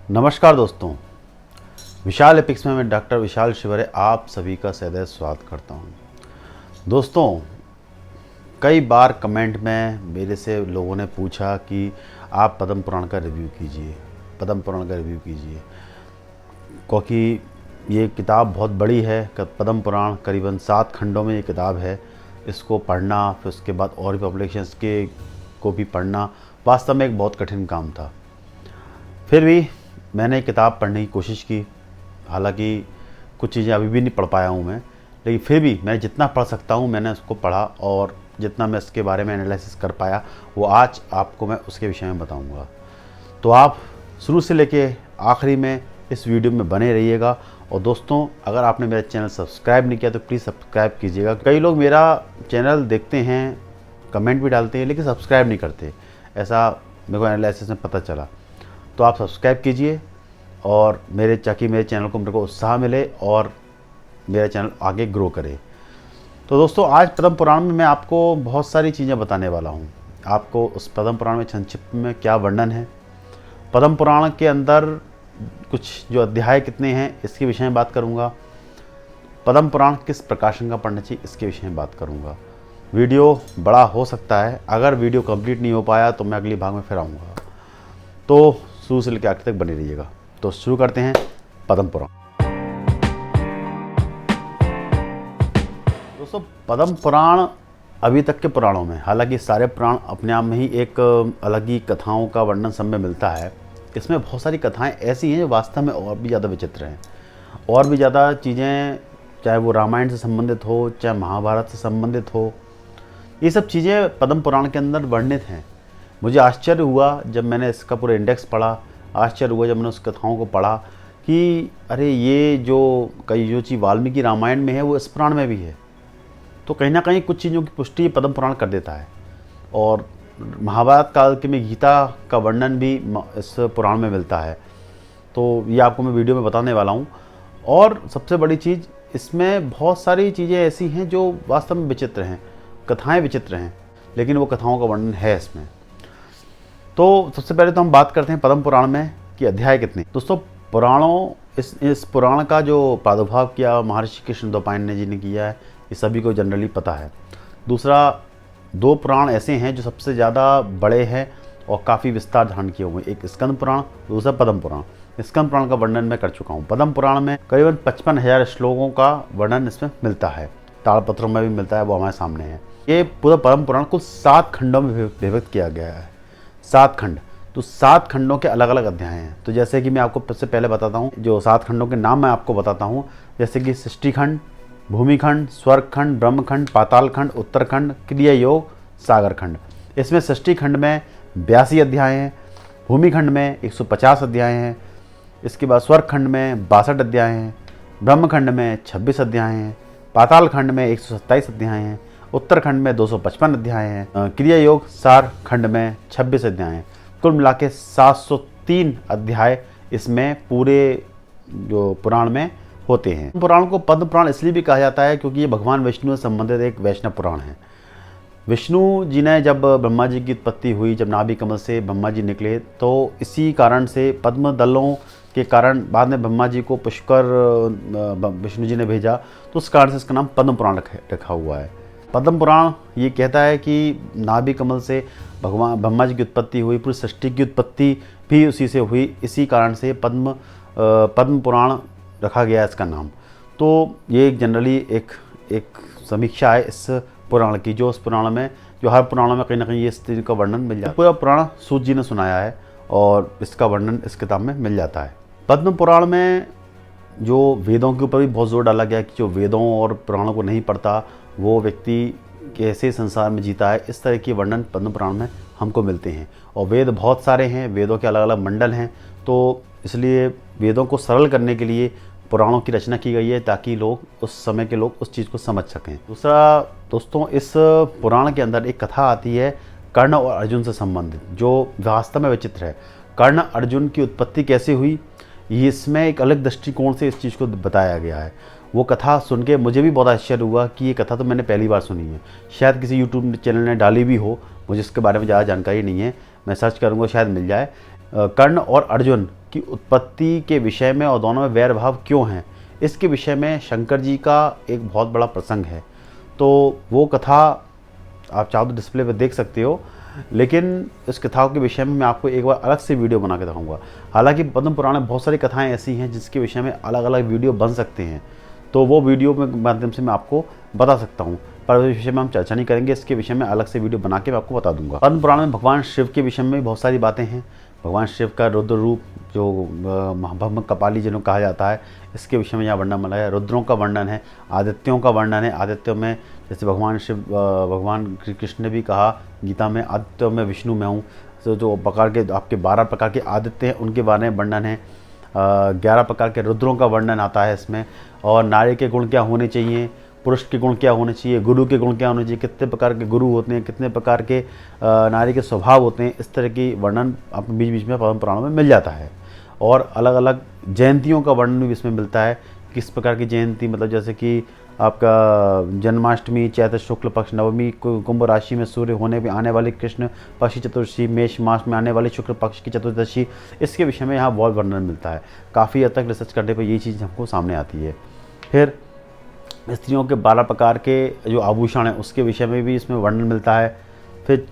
नमस्कार दोस्तों, विशाल एपिक्स में मैं डॉक्टर विशाल शिवरे आप सभी का सदैव स्वागत करता हूं। दोस्तों, कई बार कमेंट में मेरे से लोगों ने पूछा कि आप पद्म पुराण का रिव्यू कीजिए, पद्म पुराण का रिव्यू कीजिए, क्योंकि ये किताब बहुत बड़ी है। पद्म पुराण करीबन 7 खंडों में ये किताब है। इसको पढ़ना, फिर उसके बाद और भी पब्लिकेशंस के को भी पढ़ना वास्तव में एक बहुत कठिन काम था। फिर भी मैंने किताब पढ़ने की कोशिश की। हालांकि कुछ चीज़ें अभी भी नहीं पढ़ पाया हूँ मैं, लेकिन फिर भी मैं जितना पढ़ सकता हूँ मैंने उसको पढ़ा और जितना मैं इसके बारे में एनालिसिस कर पाया वो आज आपको मैं उसके विषय में बताऊँगा। तो आप शुरू से लेके आखिरी में इस वीडियो में बने रहिएगा। और दोस्तों, अगर आपने मेरा चैनल सब्सक्राइब नहीं किया तो प्लीज़ सब्सक्राइब कीजिएगा। कई लोग मेरा चैनल देखते हैं, कमेंट भी डालते हैं, लेकिन सब्सक्राइब नहीं करते। ऐसा मेरे को एनालिसिस में पता चला। तो आप सब्सक्राइब कीजिए और मेरे चैनल को मेरे को उत्साह मिले और मेरा चैनल आगे ग्रो करे। तो दोस्तों, आज पद्म पुराण में मैं आपको बहुत सारी चीज़ें बताने वाला हूँ। आपको उस पद्म पुराण में संक्षिप्त में क्या वर्णन है, पद्म पुराण के अंदर कुछ जो अध्याय कितने हैं इसके विषय में बात करूँगा, पद्म पुराण किस प्रकाशन का पढ़ना चाहिए इसके विषय में बात करूँगा। वीडियो बड़ा हो सकता है, अगर वीडियो कंप्लीट नहीं हो पाया तो मैं अगली भाग में फिर आऊँगा। तो शुरू से लेकर आखिर तक बने रहिएगा। तो शुरू करते हैं पद्म पुराण। दोस्तों, पद्म पुराण अभी तक के पुराणों में, हालांकि सारे पुराण अपने आप में ही एक अलग ही कथाओं का वर्णन सब में मिलता है, इसमें बहुत सारी कथाएं ऐसी हैं जो वास्तव में और भी ज़्यादा विचित्र हैं। और भी ज़्यादा चीज़ें, चाहे वो रामायण से संबंधित हो, चाहे महाभारत से संबंधित हो, ये सब चीज़ें पद्म पुराण के अंदर वर्णित हैं। मुझे आश्चर्य हुआ जब मैंने इसका पूरा इंडेक्स पढ़ा, आश्चर्य हुआ जब मैंने उस कथाओं को पढ़ा कि अरे ये जो चीज़ वाल्मीकि रामायण में है वो इस पुराण में भी है। तो कहीं ना कहीं कुछ चीज़ों की पुष्टि पद्म पुराण कर देता है। और महाभारत काल के में गीता का वर्णन भी इस पुराण में मिलता है। तो ये आपको मैं वीडियो में बताने वाला हूँ। और सबसे बड़ी चीज़, इसमें बहुत सारी चीज़ें ऐसी हैं जो वास्तव में विचित्र हैं, कथाएँ विचित्र हैं, लेकिन वो कथाओं का वर्णन है इसमें। तो सबसे पहले तो हम बात करते हैं पद्म पुराण में कि अध्याय कितने। दोस्तों, पुराणों इस पुराण का जो प्रादुर्भाव किया महर्षि कृष्णद्वैपायन जी ने किया है, ये सभी को जनरली पता है। दूसरा, 2 पुराण ऐसे हैं जो सबसे ज़्यादा बड़े हैं और काफ़ी विस्तार धारण किए हुए हैं, एक स्कंद पुराण, दूसरा पद्म पुराण। स्कंद पुराण का वर्णन मैं कर चुका हूँ। पद्म पुराण में करीबन 55,000 श्लोकों का वर्णन इसमें मिलता है, ताड़पत्रों में भी मिलता है, वो हमारे सामने है। ये पूरा पद्म पुराण कुल 7 खंडों में विभक्त किया गया है। 7 खंड, तो 7 खंडों के अलग अलग अध्याय हैं। तो जैसे कि मैं आपको सबसे पहले बताता हूँ, जो 7 खंडों के नाम मैं आपको बताता हूँ, जैसे कि सृष्टि खंड, भूमि खंड, स्वर्ग खंड, ब्रह्म खंड, पाताल खंड, उत्तर खंड, क्रिया योग, सागर खंड। इसमें सृष्टि खंड में 82 अध्याय हैं, भूमि खंड में 150 अध्याय हैं, इसके बाद स्वर्ग खंड में 62 अध्याय हैं, ब्रह्म खंड में 26 अध्याय हैं, पाताल खंड में 127 अध्याय हैं, उत्तरखंड में 255 अध्याय हैं, क्रिया योग सार खंड में 26 अध्याय हैं। कुल मिला के 703 अध्याय इसमें पूरे जो पुराण में होते हैं। पुराण को पद्म पुराण इसलिए भी कहा जाता है क्योंकि ये भगवान विष्णु से संबंधित एक वैष्णव पुराण है। विष्णु जी ने जब ब्रह्मा जी की उत्पत्ति हुई, जब नाभि कमल से ब्रह्मा जी निकले, तो इसी कारण से पद्म दलों के कारण बाद में ब्रह्मा जी को पुष्कर विष्णु जी ने भेजा, तो उस कारण से इसका नाम पद्म पुराण रखा हुआ है। पद्म पुराण ये कहता है कि नाभि कमल से भगवान ब्रह्मा जी की उत्पत्ति हुई, पूरी सृष्टि की उत्पत्ति भी उसी से हुई, इसी कारण से पद्म पुराण रखा गया है इसका नाम। तो ये जनरली एक समीक्षा है इस पुराण की, जो उस पुराण में, जो हर पुराण में कहीं ना कहीं ये स्थिति का वर्णन मिल जाता है। पूरा पुराण सूत जी ने सुनाया है और इसका वर्णन इस किताब में मिल जाता है। पद्म पुराण में जो वेदों के ऊपर भी बहुत जोर डाला गया कि जो वेदों और पुराणों को नहीं पढ़ता वो व्यक्ति कैसे संसार में जीता है, इस तरह के वर्णन पद्म पुराण में हमको मिलते हैं। और वेद बहुत सारे हैं, वेदों के अलग अलग मंडल हैं, तो इसलिए वेदों को सरल करने के लिए पुराणों की रचना की गई है ताकि लोग, उस समय के लोग उस चीज़ को समझ सकें। दूसरा दोस्तों, इस पुराण के अंदर एक कथा आती है कर्ण और अर्जुन से संबंधित, जो वास्तव में विचित्र है। कर्ण अर्जुन की उत्पत्ति कैसे हुई, इसमें एक अलग दृष्टिकोण से इस चीज़ को बताया गया है। वो कथा सुन के मुझे भी बहुत आश्चर्य हुआ कि ये कथा तो मैंने पहली बार सुनी है। शायद किसी यूट्यूब चैनल ने डाली भी हो, मुझे इसके बारे में ज़्यादा जानकारी नहीं है, मैं सर्च करूँगा शायद मिल जाए। कर्ण और अर्जुन की उत्पत्ति के विषय में और दोनों में वैर भाव क्यों हैं, इसके विषय में शंकर जी का एक बहुत बड़ा प्रसंग है। तो वो कथा आप चाहो तो डिस्प्ले पर देख सकते हो, लेकिन इस कथाओं के विषय में मैं आपको एक बार अलग से वीडियो बना के दिखाऊंगा। हालांकि पद्म पुराण में बहुत सारी कथाएं ऐसी हैं जिसके विषय में अलग अलग वीडियो बन सकते हैं, तो वो वीडियो के माध्यम से मैं आपको बता सकता हूँ, पर इस विषय में हम चर्चा नहीं करेंगे। इसके विषय में अलग से वीडियो बना के मैं आपको बता दूंगा। पद्म पुराण में भगवान शिव के विषय में बहुत सारी बातें हैं। भगवान शिव का रुद्र रूप जो महाभस्म कपाली जिन्हों कहा जाता है, इसके विषय में यहाँ वर्णन मिला है। रुद्रों का वर्णन है, आदित्यों का वर्णन है। आदित्यों में जैसे भगवान शिव, भगवान कृष्ण ने भी कहा गीता में, आदित्यों में विष्णु में हूँ। तो जो प्रकार के आपके 12 प्रकार के आदित्य हैं उनके बारे में वर्णन है। 11 प्रकार के रुद्रों का वर्णन आता है इसमें। और नारी के गुण क्या होने चाहिए, पुरुष के गुण क्या होने चाहिए, गुरु के गुण क्या होने चाहिए, कितने प्रकार के गुरु होते हैं, कितने प्रकार के नारी के स्वभाव होते हैं, इस तरह की वर्णन आप बीच बीच में पद्म पुराणों में मिल जाता है। और अलग अलग जयंतियों का वर्णन भी इसमें मिलता है, किस प्रकार की जयंती, मतलब जैसे कि आपका जन्माष्टमी, चैत्र शुक्ल पक्ष नवमी, कुंभ राशि में सूर्य होने पे आने वाली कृष्ण पक्ष की चतुर्दशी, मेष मास में आने वाली शुक्ल पक्ष की चतुर्दशी, इसके विषय में यहाँ बहुत वर्णन मिलता है। काफ़ी हद तक रिसर्च करने पर ये चीज़ हमको सामने आती है। फिर स्त्रियों के 12 प्रकार के जो आभूषण हैं उसके विषय में भी इसमें वर्णन मिलता है। फिर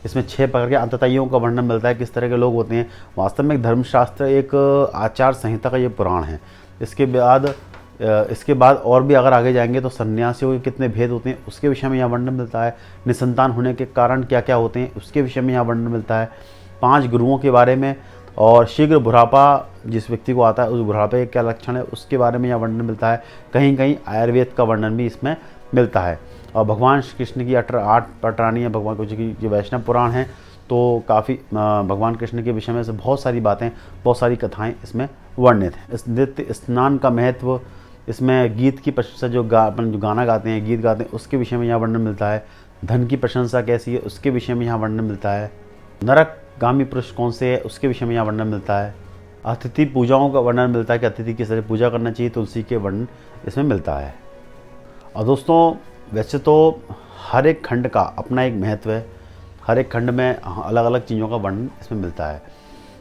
इसमें 6 प्रकार के अंततइयों का वर्णन मिलता है, किस तरह के लोग होते हैं। वास्तव में एक धर्मशास्त्र, एक आचार संहिता का ये पुराण है। इसके बाद और भी अगर आगे जाएंगे तो सन्यासियों के कितने भेद होते हैं उसके विषय में यहाँ वर्णन मिलता है। निसंतान होने के कारण क्या क्या होते हैं उसके विषय में यहाँ वर्णन मिलता है। 5 गुरुओं के बारे में, और शीघ्र बुढ़ापा जिस व्यक्ति को आता है उस बुढ़ापे के क्या लक्षण है उसके बारे में यहाँ वर्णन मिलता है। कहीं कहीं आयुर्वेद का वर्णन भी इसमें मिलता है। और भगवान श्री कृष्ण की 8 पटरानी है, भगवान कृष्ण की जो वैष्णव पुराण है, तो काफ़ी भगवान कृष्ण के विषय में से बहुत सारी बातें, बहुत सारी कथाएं इसमें वर्णित हैं। इस नृत्य स्नान का महत्व, इसमें गीत की प्रशंसा, जो गाना गाते हैं, गीत गाते हैं, उसके विषय में यहाँ वर्णन मिलता है। धन की प्रशंसा कैसी है उसके विषय में यहाँ वर्णन मिलता है। नरकगामी पुरुष कौन से है उसके विषय में यहाँ वर्णन मिलता है। अतिथि पूजाओं का वर्णन मिलता है कि अतिथि किस तरह पूजा करना चाहिए, तुलसी के वर्णन इसमें मिलता है। और दोस्तों वैसे तो हर एक खंड का अपना एक महत्व है, हर एक खंड में अलग अलग चीज़ों का वर्णन इसमें मिलता है।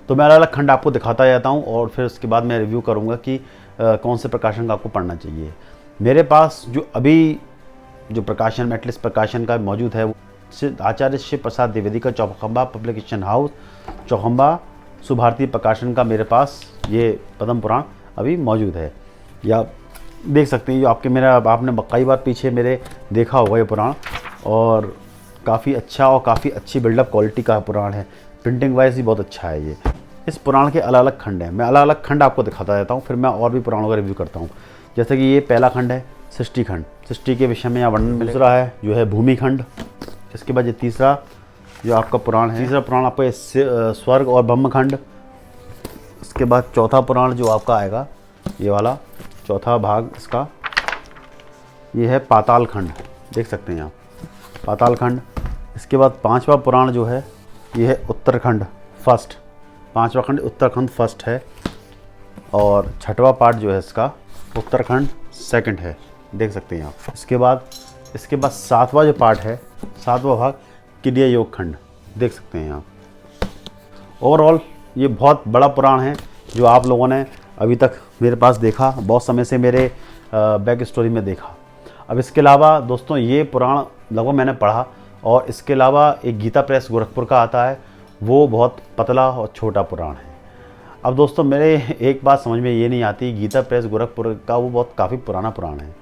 तो मैं अलग अलग खंड आपको दिखाता जाता हूँ और फिर उसके बाद मैं रिव्यू करूँगा कि कौन से प्रकाशन का आपको पढ़ना चाहिए। मेरे पास जो अभी जो प्रकाशन मेटलिस प्रकाशन का मौजूद है वो आचार्य शिव प्रसाद द्विवेदी का चौखंबा पब्लिकेशन हाउस, चौखंबा सुभारती प्रकाशन का मेरे पास ये पद्म पुराण अभी मौजूद है। या देख सकते हैं, जो आपने कई बार पीछे मेरे देखा होगा ये पुराण, और काफ़ी अच्छा और काफ़ी अच्छी बिल्डअप क्वालिटी का पुराण है। प्रिंटिंग वाइज भी बहुत अच्छा है ये। इस पुराण के अलग अलग खंड हैं, मैं अलग अलग खंड आपको दिखाता रहता हूँ, फिर मैं और भी पुराणों का रिव्यू करता हूँ। जैसे कि ये पहला खंड है सृष्टि खंड, सृष्टि के विषय में यहाँ वर्णन मिलेगा। दूसरा है जो है भूमि खंड। इसके बाद ये तीसरा जो आपका पुराण है, तीसरा पुराण आपका स्वर्ग और ब्रह्म खंड। इसके बाद चौथा पुराण जो आपका आएगा, ये वाला चौथा भाग इसका, ये है पाताल खंड, देख सकते हैं आप, पाताल खंड। इसके बाद 5वां पुराण जो है ये है उत्तरखंड फर्स्ट, 5वां खंड उत्तराखंड फर्स्ट है। और 6वां पार्ट जो है इसका उत्तराखंड सेकंड है, देख सकते हैं आप। इसके बाद 7वां जो पार्ट है, 7वां भाग क्रिया योग खंड, देख सकते हैं आप। ओवरऑल ये बहुत बड़ा पुराण है जो आप लोगों ने अभी तक मेरे पास देखा, बहुत समय से मेरे बैक स्टोरी में देखा। अब इसके अलावा दोस्तों ये पुराण लगभग मैंने पढ़ा, और इसके अलावा एक गीता प्रेस गोरखपुर का आता है, वो बहुत पतला और छोटा पुराण है। अब दोस्तों मेरे एक बात समझ में ये नहीं आती, गीता प्रेस गोरखपुर का वो काफ़ी पुराना पुराण है।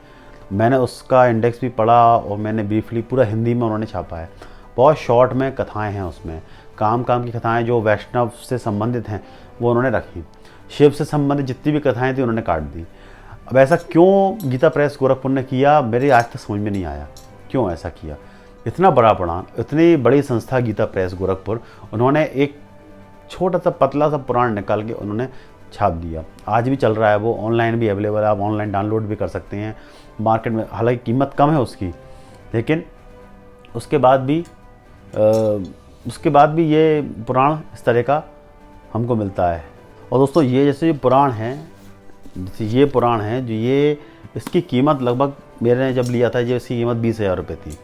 मैंने उसका इंडेक्स भी पढ़ा और मैंने ब्रीफली पूरा हिंदी में उन्होंने छापा है। बहुत शॉर्ट में कथाएं हैं उसमें, काम की कथाएं जो वैष्णव से संबंधित हैं वो उन्होंने रखी। शिव से संबंधित जितनी भी कथाएं थी उन्होंने काट दी। अब ऐसा क्यों गीता प्रेस गोरखपुर ने किया, मेरे आज तक समझ में नहीं आया क्यों ऐसा किया। इतना बड़ा पुराण, इतनी बड़ी संस्था गीता प्रेस गोरखपुर, उन्होंने एक छोटा सा पतला सा पुराण निकाल के उन्होंने छाप दिया। आज भी चल रहा है वो, ऑनलाइन भी अवेलेबल है, आप ऑनलाइन डाउनलोड भी कर सकते हैं मार्केट में। हालांकि कीमत कम है उसकी, लेकिन उसके बाद भी ये पुराण इस तरह का हमको मिलता है। और दोस्तों ये जैसे पुराण है, ये पुराण है जो ये, इसकी कीमत लगभग मेरे ने जब लिया था, जो इसकी कीमत 20,000 रुपये थी।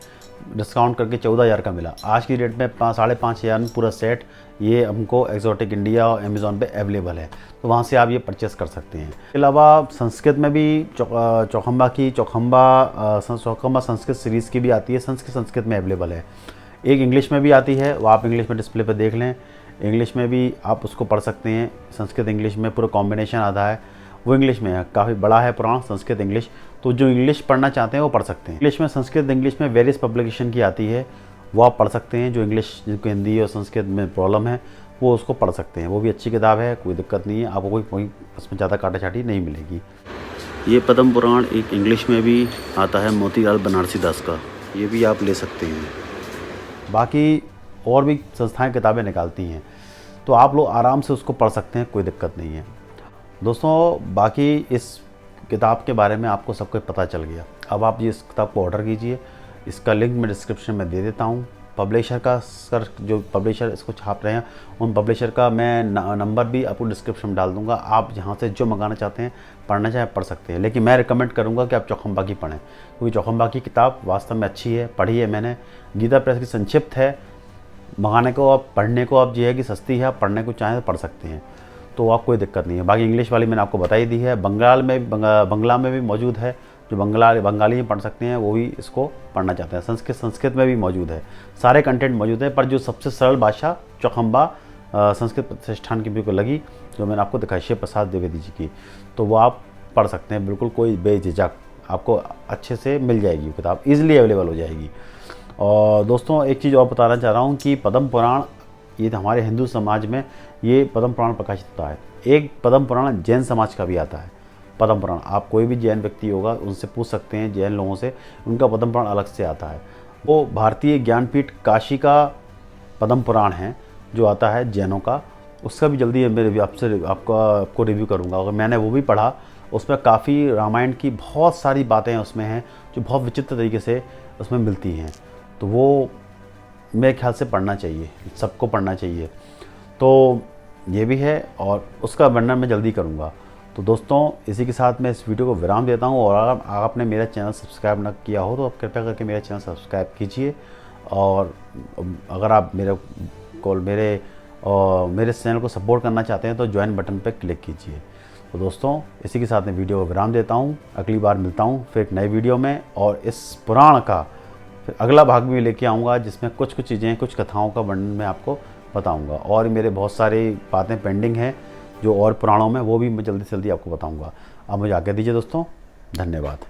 डिस्काउंट करके 14,000 का मिला। आज की डेट में 5,500 में पूरा सेट ये हमको एक्सोटिक इंडिया और अमेज़ॉन पे अवेलेबल है, तो वहाँ से आप ये परचेस कर सकते हैं। इसके अलावा संस्कृत में भी चौखम्बा संस्कृत सीरीज़ की भी आती है, संस्कृत में अवेलेबल है। एक इंग्लिश में भी आती है, वो आप इंग्लिश में डिस्प्ले पर देख लें, इंग्लिश में भी आप उसको पढ़ सकते हैं। संस्कृत इंग्लिश में पूरा कॉम्बिनेशन आता है, वो इंग्लिश में है, काफ़ी बड़ा है पुराण संस्कृत इंग्लिश, तो जो इंग्लिश पढ़ना चाहते हैं वो पढ़ सकते हैं। इंग्लिश में संस्कृत इंग्लिश में वेरियस पब्लिकेशन की आती है, वो आप पढ़ सकते हैं। जो इंग्लिश जिनको हिंदी और संस्कृत में प्रॉब्लम है वो उसको पढ़ सकते हैं, वो भी अच्छी किताब है, कोई दिक्कत नहीं है, आपको कोई उसमें ज़्यादा काटा छाटी नहीं मिलेगी। ये पद्म पुराण एक इंग्लिश में भी आता है मोतीलाल बनारसी दास का, ये भी आप ले सकते हैं। बाकी और भी संस्थाएँ किताबें निकालती हैं, तो आप लोग आराम से उसको पढ़ सकते हैं, कोई दिक्कत नहीं है। दोस्तों बाकी इस किताब के बारे में आपको सब कुछ पता चल गया। अब आप इस किताब को ऑर्डर कीजिए, इसका लिंक मैं डिस्क्रिप्शन में दे देता हूँ। पब्लिशर का सर, जो पब्लिशर इसको छाप रहे हैं उन पब्लिशर का मैं नंबर भी आपको डिस्क्रिप्शन में डाल दूँगा। आप यहाँ से जो मंगाना चाहते हैं, पढ़ना चाहे पढ़ सकते हैं, लेकिन मैं रिकमेंड करूँगा कि आप चौखम्बा की पढ़ें, क्योंकि चौखम्बा की किताब वास्तव में अच्छी है, पढ़ी है मैंने। गीता प्रेस की संक्षिप्त है, मंगाने को आप पढ़ने को आप ये है कि सस्ती है, आप पढ़ने को चाहें तो पढ़ सकते हैं, तो आप कोई दिक्कत नहीं है। बाकी इंग्लिश वाली मैंने आपको बता ही दी है। बंगला में भी मौजूद है, जो बंगाली में पढ़ सकते हैं वो भी इसको पढ़ना चाहते हैं। संस्कृत में भी मौजूद है, सारे कंटेंट मौजूद है, पर जो सबसे सरल भाषा चौखम्बा संस्कृत प्रतिष्ठान की बिल्कुल लगी, जो मैंने आपको दिखाई शिव प्रसाद द्विवेदी जी की, तो वो आप पढ़ सकते हैं बिल्कुल कोई बेझिझक, आपको अच्छे से मिल जाएगी, किताब ईजिली अवेलेबल हो जाएगी। और दोस्तों एक चीज़ और बताना चाह रहा हूँ कि पद्म पुराण, ये हमारे हिंदू समाज में ये पद्म पुराण प्रकाशित होता है। एक पद्म पुराण जैन समाज का भी आता है। पद्म पुराण आप कोई भी जैन व्यक्ति होगा उनसे पूछ सकते हैं, जैन लोगों से, उनका पद्म पुराण अलग से आता है। वो भारतीय ज्ञानपीठ काशी का पद्म पुराण है जो आता है जैनों का, उसका भी जल्दी मेरे आपको रिव्यू करूँगा। अगर मैंने वो भी पढ़ा, उसमें काफ़ी रामायण की बहुत सारी बातें उसमें हैं जो बहुत विचित्र तरीके से उसमें मिलती हैं, तो वो मेरे ख्याल से पढ़ना चाहिए, सबको पढ़ना चाहिए। तो ये भी है और उसका वर्णन मैं जल्दी करूँगा। तो दोस्तों इसी के साथ मैं इस वीडियो को विराम देता हूँ, और अगर आपने मेरा चैनल सब्सक्राइब न किया हो तो आप कृपया करके मेरा चैनल सब्सक्राइब कीजिए, और अगर आप मेरे चैनल को सपोर्ट करना चाहते हैं तो ज्वाइन बटन पर क्लिक कीजिए। तो दोस्तों इसी के साथ मैं वीडियो को विराम देता हूँ, अगली बार मिलता हूँ फिर एक नई वीडियो में, और इस पुराण का फिर अगला भाग भी लेके आऊँगा जिसमें कुछ चीज़ें, कुछ कथाओं का वर्णन मैं आपको बताऊँगा, और मेरे बहुत सारी बातें पेंडिंग हैं जो और पुराणों में, वो भी मैं जल्दी से जल्दी आपको बताऊँगा। अब मुझे आज्ञा दीजिए दोस्तों, धन्यवाद।